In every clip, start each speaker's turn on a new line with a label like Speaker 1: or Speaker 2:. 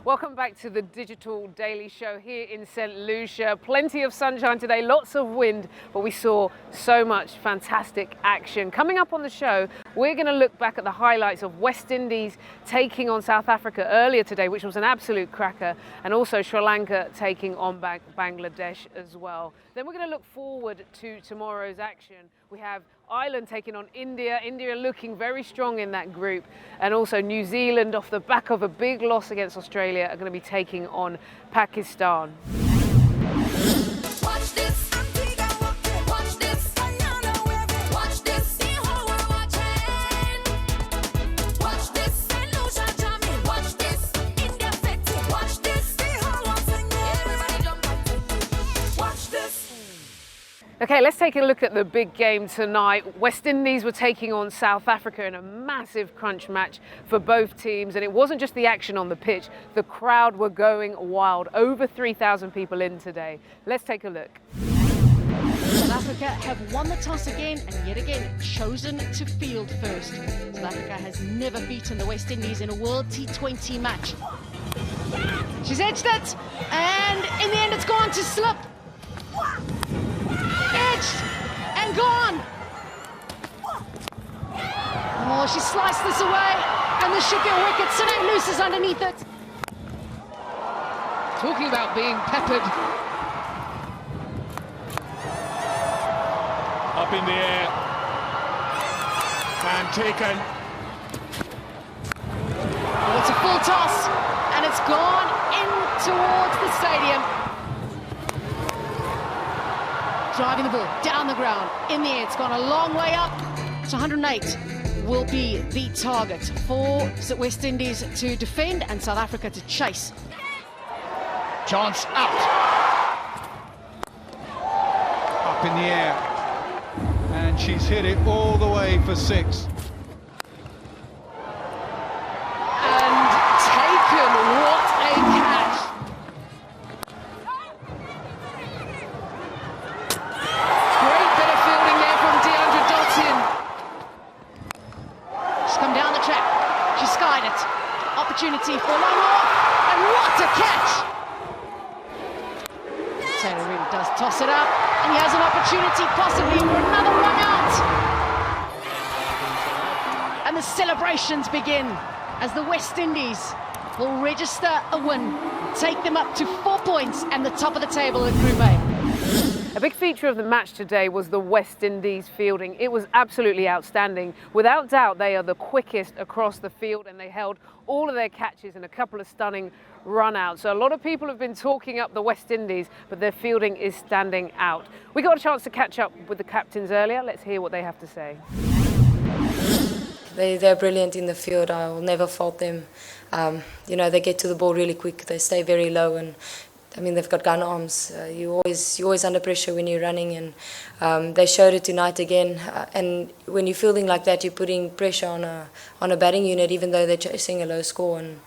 Speaker 1: Welcome back to the Digital Daily Show here in St. Lucia. Plenty of sunshine today, lots of wind, but we saw so much fantastic action. Coming up on the show, we're going to look back at the highlights of West Indies taking on South Africa earlier today, which was an absolute cracker, and also Sri Lanka taking on Bangladesh as well. Then we're going to look forward to tomorrow's action. We have Ireland taking on India. India looking very strong in that group. And also New Zealand, off the back of a big loss against Australia, are going to be taking on Pakistan.
Speaker 2: Watch this. Watch this. Watch this. The whole world watching. Watch this. St. Lucia jamming. Watch this. India fetting. Watch this. The whole world singing. Everybody jump up. Watch this.
Speaker 1: Okay, let's take a look at the big game tonight. West Indies were taking on South Africa in a massive crunch match for both teams. And it wasn't just the action on the pitch. The crowd were going wild. Over 3,000 people in today. Let's take a look.
Speaker 3: South Africa have won the toss again and yet again chosen to field first. South Africa has never beaten the West Indies in a World T20 match. She's edged it, and in the end it's gone to slip. Edged and gone. Oh, she sliced this away, and this should be a wicket. St. Lucia's underneath it.
Speaker 1: Talking about being peppered.
Speaker 4: Up in the air and taken.
Speaker 3: Oh, it's a full toss, and it's gone in towards the stadium. Driving the ball down the ground, in the air, it's gone a long way up. So 108 will be the target for West Indies to defend and South Africa to chase.
Speaker 4: Chance out. Up in the air. And she's hit it all the way for 6.
Speaker 3: And taken, what a catch. Great bit of fielding there from Deandra Dotson. She's come down the track, she skied it. Opportunity for one more, and what a catch! Taylor really does toss it up, and he has an opportunity possibly for another run out. And the celebrations begin as the West Indies will register a win, take them up to 4 points and the top of the table in Group A.
Speaker 1: A big feature of the match today was the West Indies fielding. It was absolutely outstanding. Without doubt, they are the quickest across the field, and they held all of their catches in a couple of stunning run-outs. So a lot of people have been talking up the West Indies, but their fielding is standing out. We got a chance to catch up with the captains earlier. Let's hear what they have to say.
Speaker 5: They're brilliant in the field. I will never fault them. They get to the ball really quick. They stay very low, and they've got gun arms. You're always under pressure when you're running, and they showed it tonight again. And when you're fielding like that, you're putting pressure on a batting unit, even though they're chasing a low score. And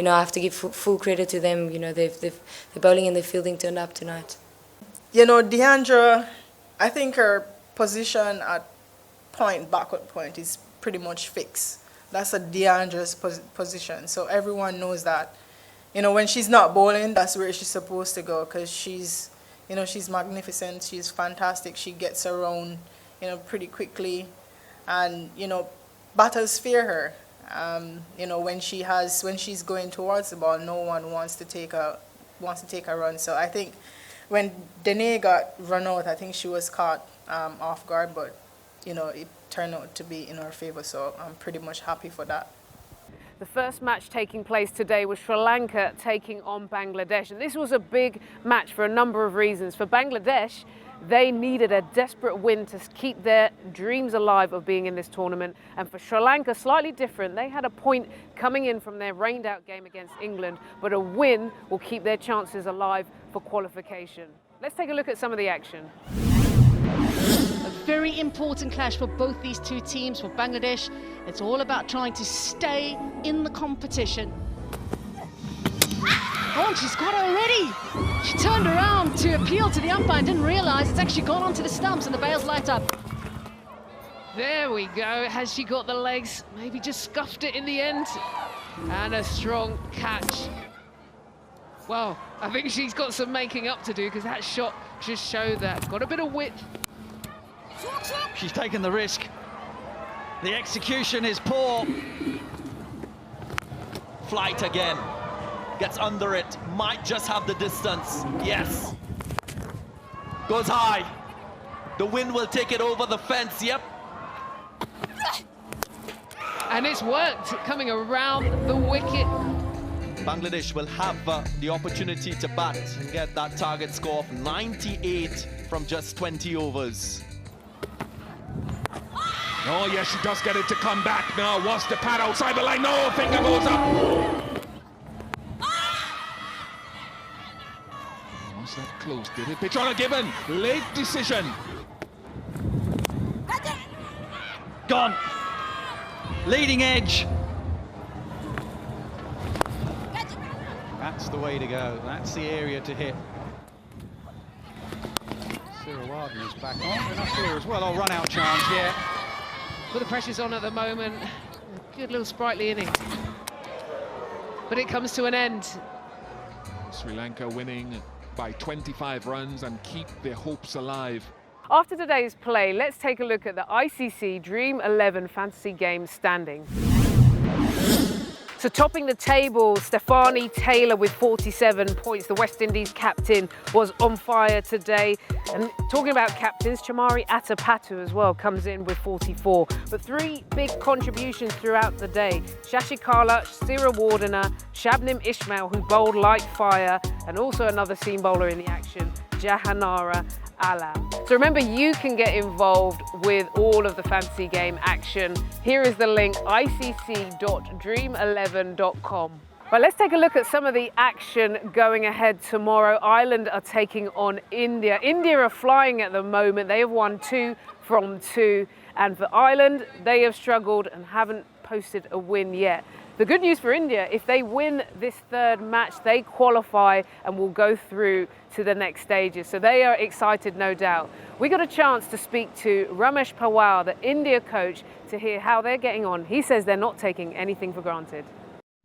Speaker 5: I have to give full credit to them. The bowling and the fielding turned up tonight.
Speaker 6: Deandra, I think her position at backward point is pretty much fixed. That's a Deandra's position, so everyone knows that. When she's not bowling, that's where she's supposed to go, because she's magnificent, she's fantastic, she gets around, pretty quickly, and, batters fear her. When she's going towards the ball, no one wants to take a run. So I think when Dene got run out, I think she was caught off guard, but, it turned out to be in her favor, so I'm pretty much happy for that.
Speaker 1: The first match taking place today was Sri Lanka taking on Bangladesh. And this was a big match for a number of reasons. For Bangladesh, they needed a desperate win to keep their dreams alive of being in this tournament. And for Sri Lanka, slightly different. They had a point coming in from their rained-out game against England, but a win will keep their chances alive for qualification. Let's take a look at some of the action.
Speaker 3: A very important clash for both these two teams. For Bangladesh, it's all about trying to stay in the competition. Oh, she's got it already. She turned around to appeal to the umpire and didn't realise it's actually gone onto the stumps, and the bails light up.
Speaker 1: There we go. Has she got the legs? Maybe just scuffed it in the end. And a strong catch. Well, I think she's got some making up to do because that shot just showed that. Got a bit of width.
Speaker 7: She's taken the risk. The execution is poor.
Speaker 8: Flight again. Gets under it. Might just have the distance. Yes. Goes high. The wind will take it over the fence. Yep.
Speaker 1: And it's worked, coming around the wicket.
Speaker 8: Bangladesh will have the opportunity to bat and get that target score of 98 from just 20 overs.
Speaker 9: Oh, yes, she does get it to come back now. Wants the pad outside the line. No, finger goes up. Was that close? Did it pitch on a given? Late decision.
Speaker 7: Gone. Leading edge.
Speaker 4: That's the way to go. That's the area to hit. Cyril Wardner's back on. Enough here as well. Oh, run out chance, yeah.
Speaker 1: But the pressure's on at the moment. Good little sprightly innings. But it comes to an end.
Speaker 9: Sri Lanka winning by 25 runs and keep their hopes alive.
Speaker 1: After today's play, let's take a look at the ICC Dream 11 Fantasy Games standings. So topping the table, Stefani Taylor with 47 points. The West Indies captain was on fire today. And talking about captains, Chamari Atapatu as well comes in with 44. But three big contributions throughout the day. Shashi Kala, Sira Wardner, Shabnim Ismail, who bowled like fire, and also another seam bowler in the action, Jahanara Alam. So remember, you can get involved with all of the fantasy game action. Here is the link, icc.dream11.com. But let's take a look at some of the action going ahead tomorrow. Ireland are taking on India. India are flying at the moment. They have won 2 from 2. And for Ireland, they have struggled and haven't posted a win yet. The good news for India, if they win this third match, they qualify and will go through to the next stages. So they are excited, no doubt. We got a chance to speak to Ramesh Pawar, the India coach, to hear how they're getting on. He says they're not taking anything for granted.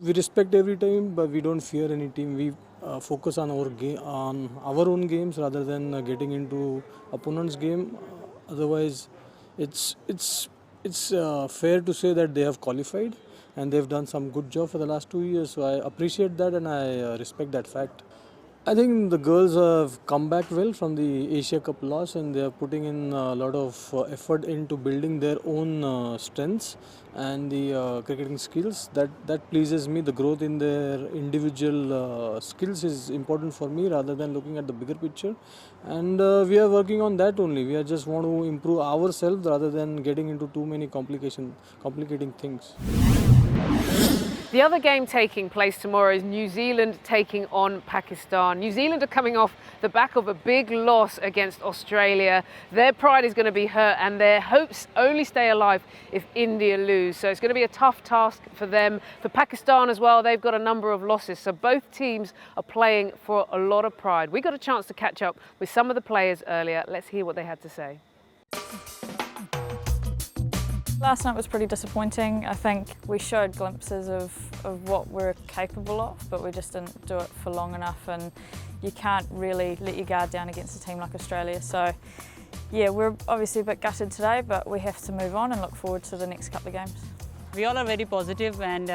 Speaker 10: We respect every team, but we don't fear any team. We focus on our own games rather than getting into opponent's game. Otherwise, it's fair to say that they have qualified and they've done some good job for the last 2 years. So I appreciate that and I respect that fact. I think the girls have come back well from the Asia Cup loss and they are putting in a lot of effort into building their own strengths and the cricketing skills. That pleases me. The growth in their individual skills is important for me rather than looking at the bigger picture. And we are working on that only. We just want to improve ourselves rather than getting into too many complicating things.
Speaker 1: The other game taking place tomorrow is New Zealand taking on Pakistan. New Zealand are coming off the back of a big loss against Australia. Their pride is going to be hurt and their hopes only stay alive if India lose. So it's going to be a tough task for them. For Pakistan as well, they've got a number of losses. So both teams are playing for a lot of pride. We got a chance to catch up with some of the players earlier. Let's hear what they had to say.
Speaker 11: Last night was pretty disappointing. I think we showed glimpses of what we're capable of, but we just didn't do it for long enough, and you can't really let your guard down against a team like Australia. So yeah, we're obviously a bit gutted today, but we have to move on and look forward to the next couple of games.
Speaker 12: We all are very positive and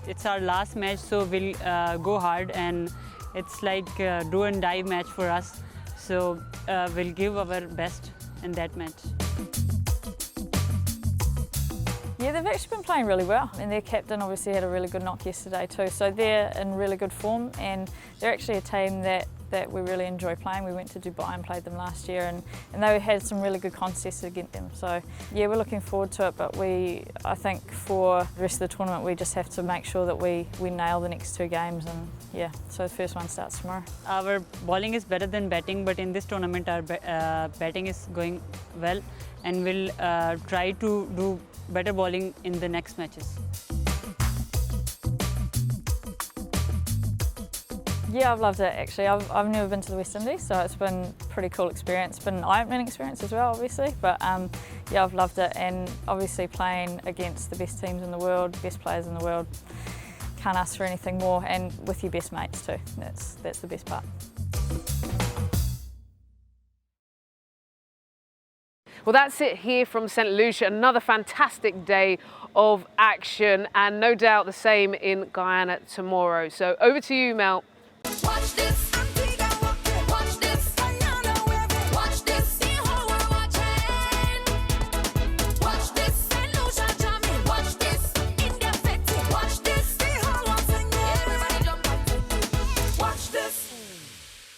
Speaker 12: it's our last match, so we'll go hard, and it's like a do and die match for us. So we'll give our best in that match.
Speaker 11: Yeah, they've actually been playing really well, and their captain obviously had a really good knock yesterday too. So they're in really good form, and they're actually a team that we really enjoy playing. We went to Dubai and played them last year, and they had some really good contests against them. So yeah, we're looking forward to it, but I think for the rest of the tournament we just have to make sure that we nail the next 2 games, and yeah, so the first one starts tomorrow.
Speaker 12: Our bowling is better than batting, but in this tournament our batting is going well, and we'll try to do better bowling in the next matches.
Speaker 11: Yeah, I've loved it actually. I've never been to the West Indies, so it's been a pretty cool experience. It's been an eye-opening experience as well, obviously, but yeah, I've loved it, and obviously playing against the best teams in the world, best players in the world, can't ask for anything more, and with your best mates too. That's the best part.
Speaker 1: Well, that's it here from St. Lucia. Another fantastic day of action, and no doubt the same in Guyana tomorrow. So over to you, Mel.
Speaker 2: Watch this.